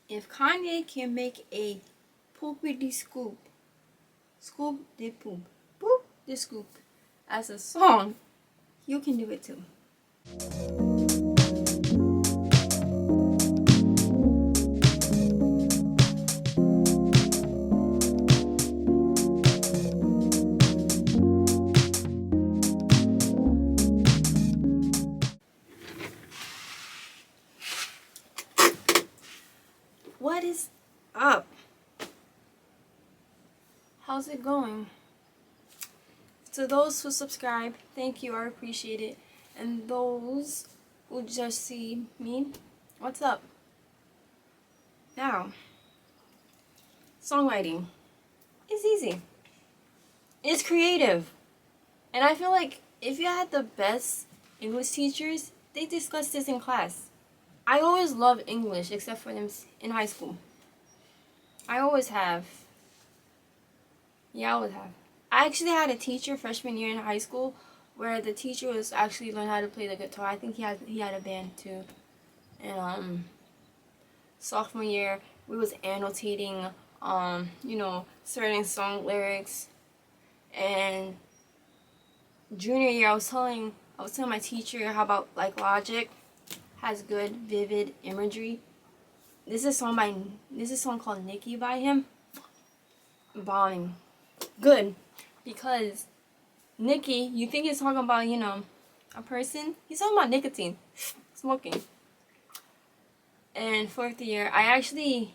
If Kanye can make a poopity scoop, scoop de poop, poop de scoop as a song, you can do it too. What is up? How's it going? To those who subscribe, thank you, I appreciate it. And those who just see me, what's up? Now, songwriting is easy. It's creative. And I feel like if you had the best English teachers, they discuss this in class. I always loved English except for them in high school. I always have. Yeah, I always have. I actually had a teacher freshman year in high school where the teacher was actually learning how to play the guitar. I think he had a band too. And sophomore year we was annotating certain song lyrics. And junior year I was telling my teacher how about like Logic has good vivid imagery. This is a song called Nikki by him. Bombing. Good. Because Nikki, you think he's talking about, a person. He's talking about nicotine. Smoking. And fourth year, I actually,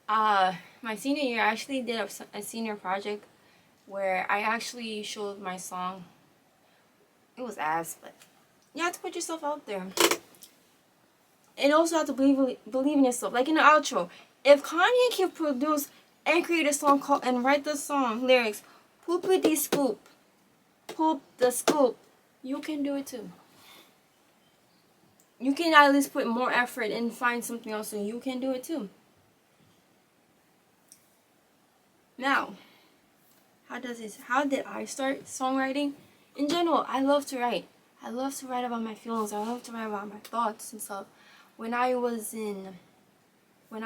my senior year, I actually did a senior project where I actually showed my song. It was ass, but you have to put yourself out there. And also have to believe in yourself. Like in the outro, if Kanye can produce and create a song and write the song lyrics, poopity scoop, poop the scoop, you can do it too. You can at least put more effort and find something else, so you can do it too. Now, how did I start songwriting? In general, I love to write. I love to write about my feelings. I love to write about my thoughts and stuff. When I was in one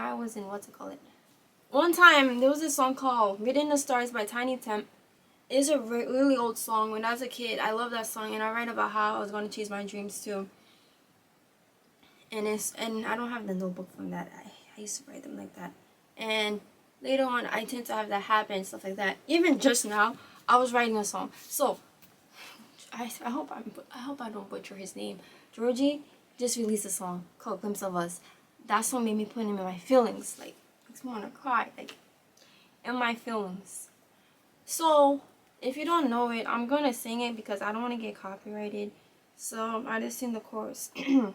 time there was this song called Written in the Stars by Tiny Temp. It's a really old song. When I was a kid, I loved that song, and I write about how I was going to chase my dreams too. And I don't have the notebook from that. I used to write them like that. And later on, I tend to have that happen and stuff like that. Even just now, I was writing a song. So I hope I don't butcher his name. Georgie just released a song called Glimpse of Us. That song made me put him in my feelings. Like, makes me want to cry. Like, in my feelings. So, if you don't know it, I'm going to sing it because I don't want to get copyrighted. So, I just sing the chorus. And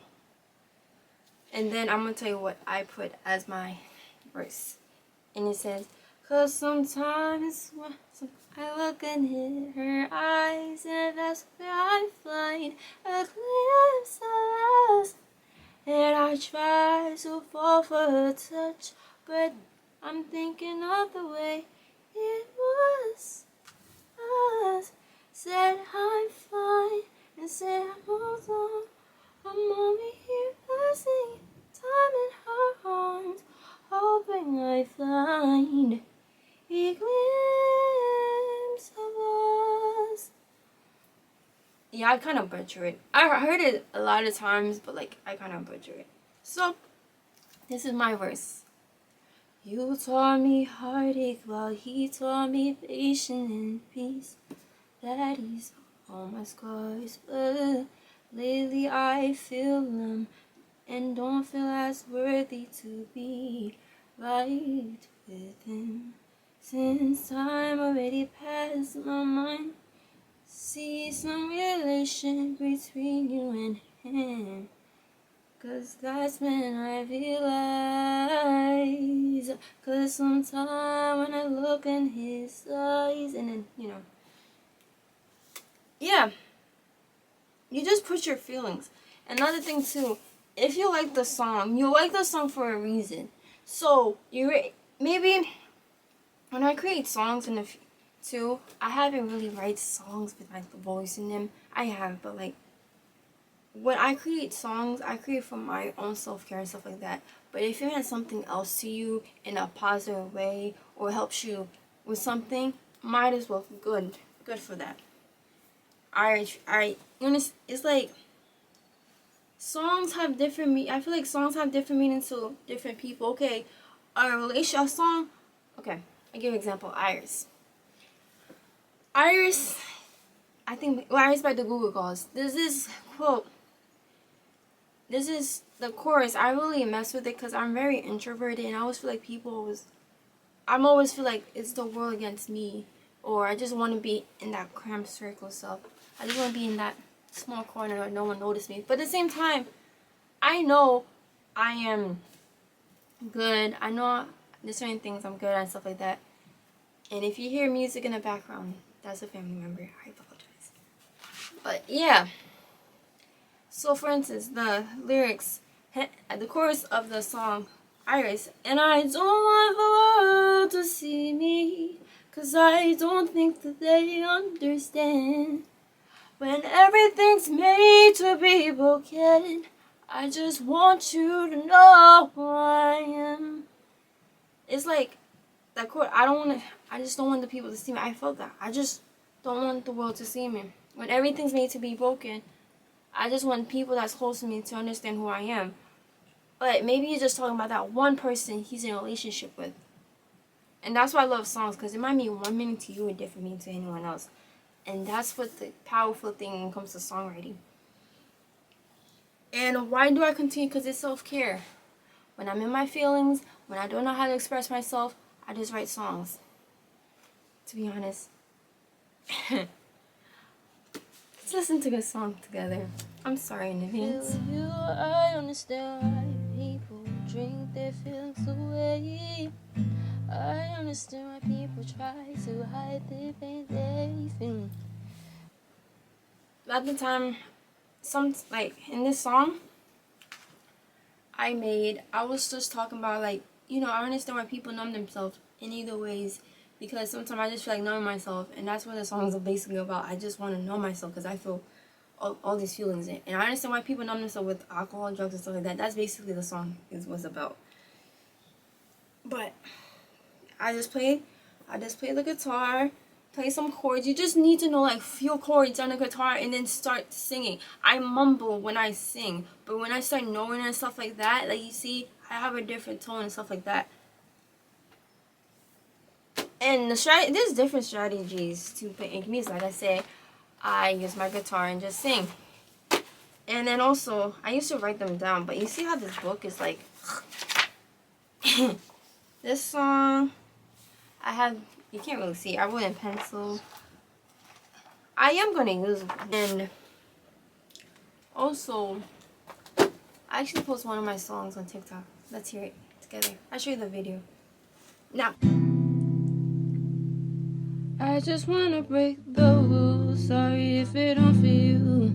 then I'm going to tell you what I put as my verse. And it says, 'cause sometimes when I look in her eyes, and that's where I find a glimpse of us. And I try to fall for her touch, but I'm thinking of the way it was us. Said I'm fine, and said hold on, I'm only here passing time in her arms, hoping I find a glimpse of us. Yeah, I kind of butcher it. I heard it a lot of times, but like I kind of butcher it. So this is my verse. You taught me heartache while he taught me patience and peace. That is all my scars, but lately I feel them and don't feel as worthy to be right with him. Since time already passed, my mind sees some relation between you and him. 'Cause that's when I realize. 'Cause sometimes when I look in his eyes, and then, yeah, you just put your feelings. Another thing too, if you like the song, you like the song for a reason. So maybe when I create songs in the too, I haven't really write songs with like the voice in them. I have, but like when I create songs, I create for my own self-care and stuff like that. But if it has something else to you in a positive way or helps you with something, might as well good for that. It's like songs have different I feel like songs have different meanings to different people. Okay, a song. Okay, I give an example. Iris. I think Iris by the Google Girls. This is the chorus. I really mess with it because I'm very introverted, and I always feel like I'm always feel like it's the world against me, or I just want to be in that cramped circle. So I just want to be in that small corner where no one notices me. But at the same time, I know I am good. I know there's certain things I'm good at and stuff like that. And if you hear music in the background, that's a family member. I apologize. But yeah. So for instance, the lyrics at the chorus of the song Iris, and I don't want the world to see me, 'cause I don't think that they understand. When everything's made to be broken, I just want you to know who I am. It's like that chord. I just don't want the people to see me. I felt that. I just don't want the world to see me. When everything's made to be broken, I just want people that's close to me to understand who I am. But maybe you're just talking about that one person he's in a relationship with. And that's why I love songs, because it might mean one meaning to you and different meaning to anyone else. And that's what the powerful thing when it comes to songwriting. And why do I continue? Because it's self-care. When I'm in my feelings, when I don't know how to express myself, I just write songs. To be honest. Let's listen to this song together. I'm sorry in advance. You, I understand why people drink their feelings away. I understand why people try to hide the pain they feel. At the time, in this song I was just talking about, like, I understand why people numb themselves in either ways, because sometimes I just feel like numbing myself, and that's what the songs are basically about. I just want to numb myself because I feel all these feelings, and I understand why people numb themselves with alcohol, drugs, and stuff like that. That's basically the song was about. But I just play the guitar, play some chords. You just need to know like few chords on the guitar and then start singing. I mumble when I sing, but when I start knowing and stuff like that, like you see, I have a different tone and stuff like that. And there's different strategies to make music. Like I say, I use my guitar and just sing. And then also, I used to write them down, but you see how this book is like, this song, you can't really see, I wrote in pencil. I am going to use it. And also, I actually post one of my songs on TikTok. Let's hear it together. I'll show you the video. Now. I just wanna break the rules, sorry if it don't feel.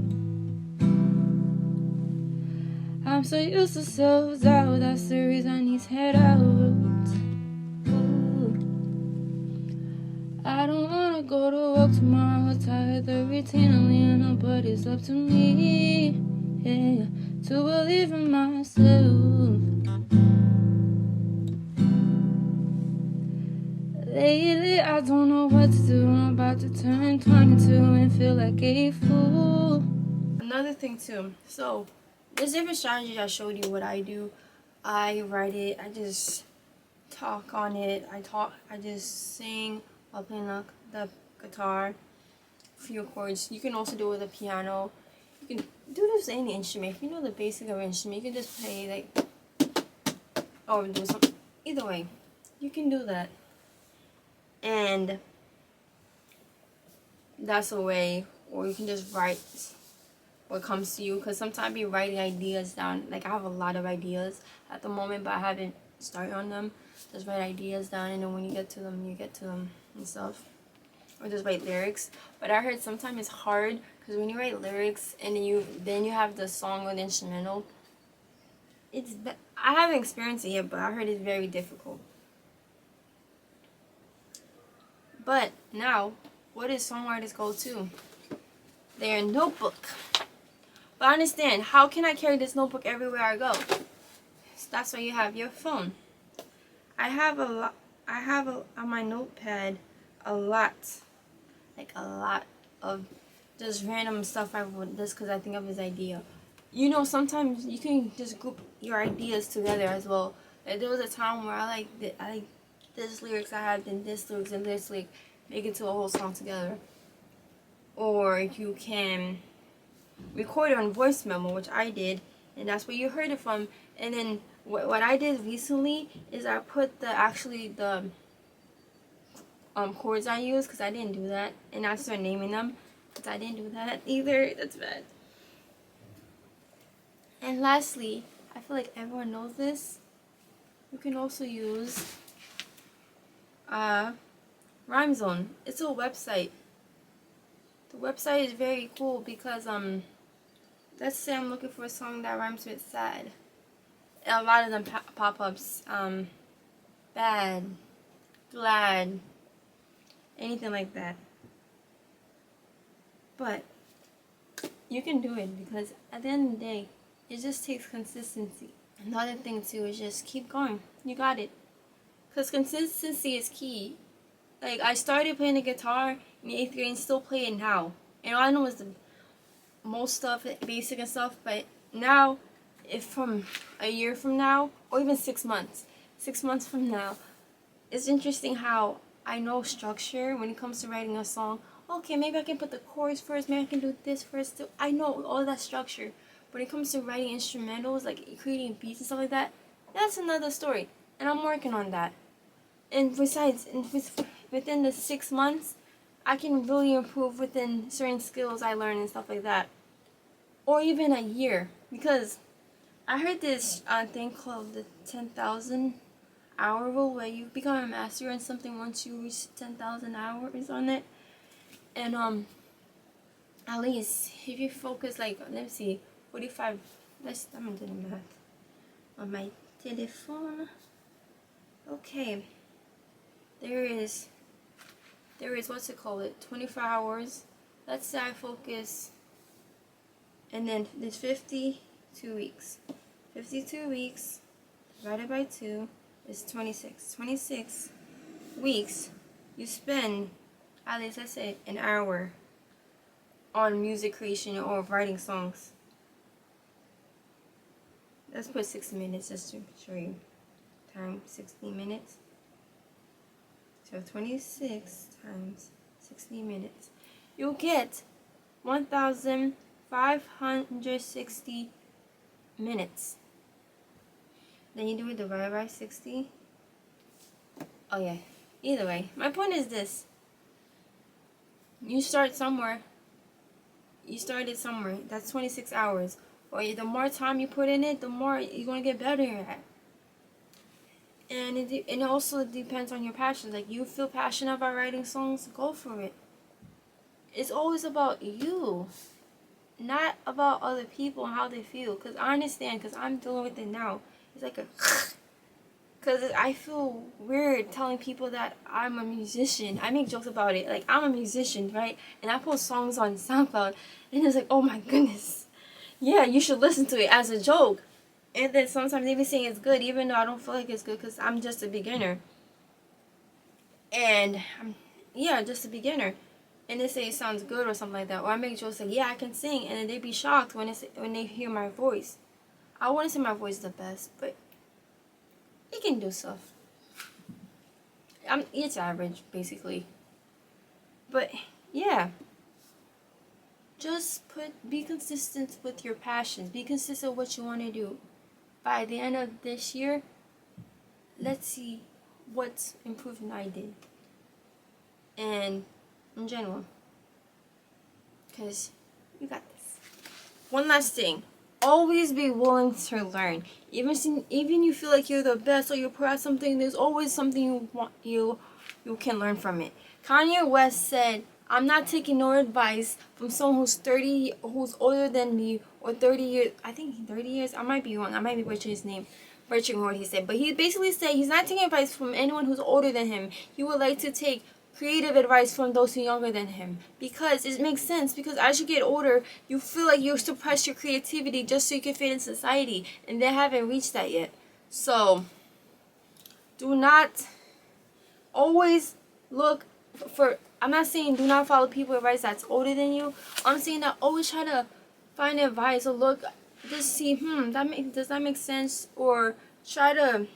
I'm so used to self-doubt, that's the reason he's head out. Ooh. I don't wanna go to work tomorrow, tired the routine I'm leaving, but it's up to me, yeah, to believe in myself. Lately, I don't know what to do. I'm about to turn 22 and feel like a fool. Another thing too. So, there's different strategies. I showed you what I do. I write it. I just talk on it. I just sing while playing the guitar. A few chords. You can also do it with the piano. You can do this with any instrument. If you know the basic of an instrument, you can just play like, or do something. Either way, you can do that. And that's a way, or you can just write what comes to you, because sometimes you're writing ideas down. Like, I have a lot of ideas at the moment, but I haven't started on them. Just write ideas down, and then when you get to them, and stuff. Or just write lyrics. But I heard sometimes it's hard, because when you write lyrics and then you have the song or the instrumental, I haven't experienced it yet, but I heard it's very difficult. But now, what is songwriters go to? Their notebook. But I understand, how can I carry this notebook everywhere I go? So that's why you have your phone. I have on my notepad a lot of just random stuff I wrote just because I think of his idea. You know, sometimes you can just group your ideas together as well. Like, there was a time where I like this lyrics I had, then this lyrics and this lyric, make it to a whole song together. Or you can record it on voice memo, which I did, and that's where you heard it from. And then what I did recently is I put the chords I use, because I didn't do that, and I started naming them because I didn't do that either. That's bad. And lastly, I feel like everyone knows this, you can also use Rhyme Zone. It's a website. The website is very cool because let's say I'm looking for a song that rhymes with sad. And a lot of them pop-ups, bad, glad, anything like that. But you can do it because at the end of the day, it just takes consistency. Another thing too is just keep going. You got it. Because consistency is key. Like, I started playing the guitar in 8th grade and still play it now. And all I know is the most stuff, basic and stuff, but now, if from a year from now, or even 6 months from now, it's interesting how I know structure when it comes to writing a song. Okay, maybe I can put the chorus first, maybe I can do this first. I know all that structure. When it comes to writing instrumentals, like creating beats and stuff like that, that's another story. And I'm working on that. And besides, within the 6 months, I can really improve within certain skills I learned and stuff like that. Or even a year. Because I heard this thing called the 10,000 hour rule, where you become a master in something once you reach 10,000 hours on it. And at least if you focus, like, let me see, 45, I'm gonna do the math on my telephone. Okay, there is what's it called, 24 hours. Let's say I focus, and then there's 52 weeks. 52 weeks divided by 2 is 26. 26 weeks you spend, at least let's say an hour, on music creation or writing songs. Let's put 60 minutes just to show you. Times 60 minutes. So 26 times 60 minutes. You'll get 1,560 minutes. Then you do it divided by 60. Oh yeah. Either way, my point is this. You start somewhere. You started somewhere. That's 26 hours. Or the more time you put in it, the more you're going to get better at. And it also depends on your passion. Like, you feel passionate about writing songs, go for it. It's always about you, not about other people and how they feel. Because I understand, because I'm dealing with it now. It's like because I feel weird telling people that I'm a musician. I make jokes about it. Like, I'm a musician, right? And I post songs on Soundcloud. And it's like, oh my goodness. Yeah, you should listen to it as a joke. And then sometimes they be saying it's good, even though I don't feel like it's good because I'm just a beginner. And, yeah, just a beginner. And they say it sounds good or something like that. Or I make jokes like, yeah, I can sing. And then they be shocked when they hear my voice. I wouldn't say my voice is the best, but it can do stuff. It's average, basically. But, yeah. Just be consistent with your passions. Be consistent with what you want to do. By the end of this year, let's see what improvement I did. And in general. Because you got this. One last thing. Always be willing to learn. Even you feel like you're the best or you're proud of something, there's always something you can learn from it. Kanye West said, I'm not taking no advice from someone who's older than me, or 30 years, I think 30 years, I might be wrong, I might be butchering what he said, but he basically said he's not taking advice from anyone who's older than him. He would like to take creative advice from those who are younger than him, because it makes sense. Because as you get older, you feel like you suppress your creativity just so you can fit in society, and they haven't reached that yet. So do not always look for, I'm not saying do not follow people advice that's older than you. I'm saying that always try to find advice or look, just see, does that make sense, or try to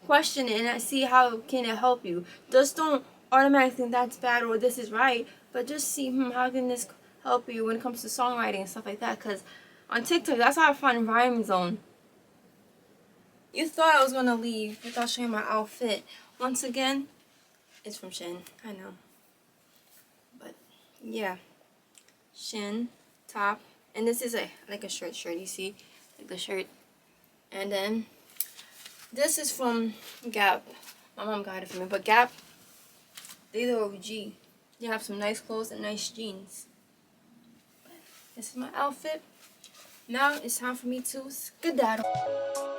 question it and see how can it help you. Just don't automatically think that's bad or this is right, but just see, how can this help you when it comes to songwriting and stuff like that. Because on TikTok, that's how I find Rhyme Zone. You thought I was gonna leave without showing my outfit. Once again, it's from Shin. I know, but yeah, Shin top, and this is like a shirt. You see, like the shirt, and then this is from Gap. My mom got it for me, but Gap, they the OG. They have some nice clothes and nice jeans. This is my outfit. Now it's time for me to skedaddle.